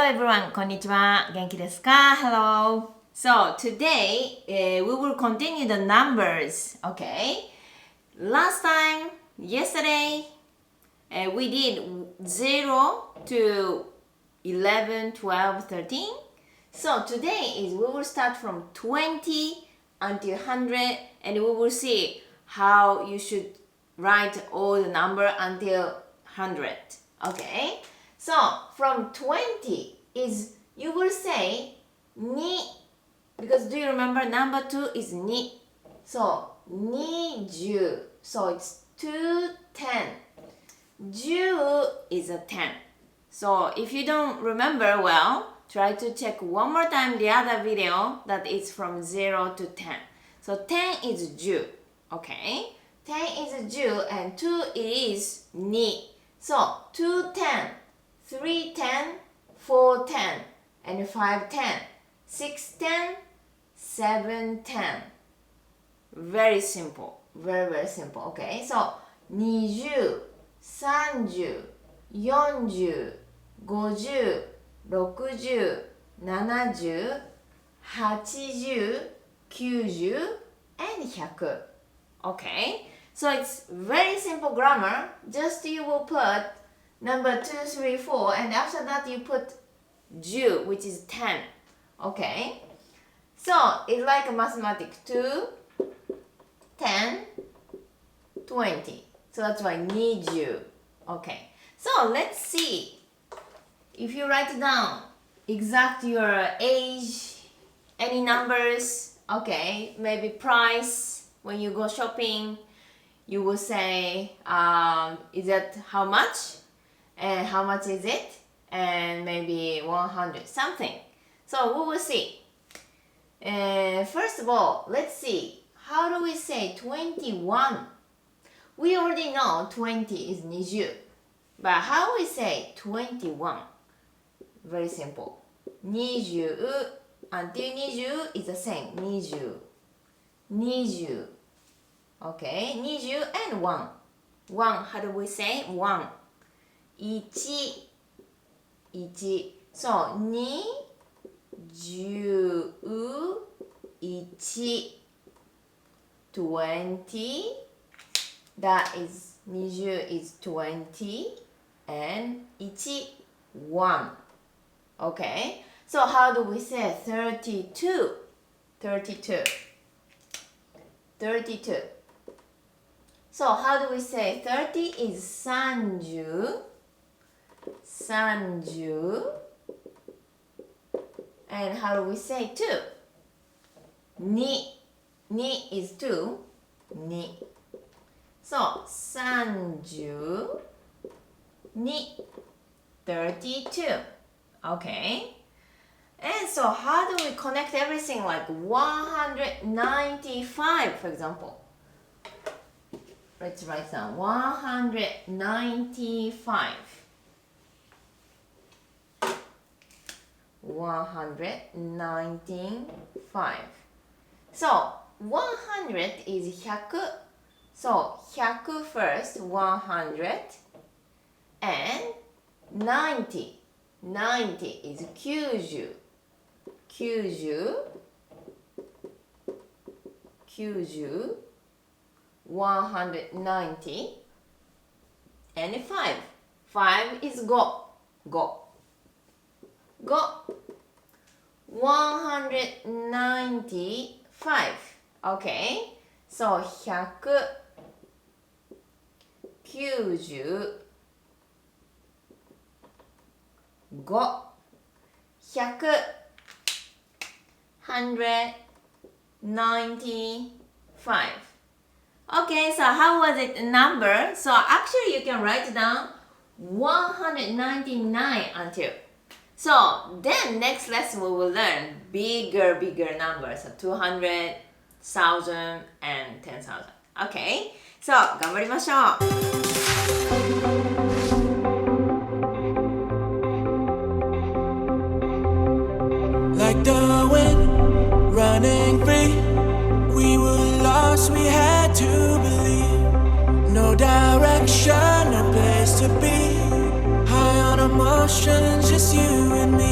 everyone, こんにちは。元気ですか? Hello. So today we will continue the numbers. Okay. Last time, yesterday, we did 0 to 11, 12, 13. So today is we will start from 20 until 100 and we will see how you should write all the number until 100. Okay. So from 20 is you will say ni because do you remember number 2 is ni. So 20. So it's 2 10. 10 is a 10. So if you don't remember well, try to check one more time the other video that is from 0 to 10. So 10 is 10. Okay. 10 is 10 and 2 is ni. So 2 10, 3 10, 4 10, and 5 10, 6 10, 7 10. Very simple. Very, very simple. Okay. So 20, 30, 40, 50, 60, 70, 80, 90, and 100. Okay. So it's very simple grammar. Just you will put number 2, 3, 4, and after that you put 10, which is 10. Okay. So it's like a mathematics. 2, 10, 20. So that's why 20. Okay. So let's see. If you write down exact your age, any numbers, okay, maybe price when you go shopping, you will say, is that how much? And how much is it? And maybe 100, something. So we will see. First of all, let's see. How do we say 21? We already know 20 is 20. But how we say 21? Very simple. 20 until 20 is the same. 20. 20. Okay, 20 and 1. 1, how do we say? 1. 1. 1. So, 2, 11, 20. That is, 20 is 20. And 1. Okay, so how do we say 32? 32. 32. So how do we say 30 is 30. 30. And how do we say 2? 2. 2 is 2. 2. So 30. 32. Okay. And so how do we connect everything like 195, for example? Let's write down 195. 195. So 100 is 100. So 100 first, 100. And 90. 90 is 90. 90. 190. And 5. 5 is go. 195. Okay. So 195. 195. Okay, so how was it number? So actually you can write down 199 until. So then next lesson we will learn bigger numbers. So 200, 1,000 and 10,000. Okay, so 頑張りましょう。Like the wind running free, we were lost, we had to believe. No direction, no place to be. High on emotions, just you and me.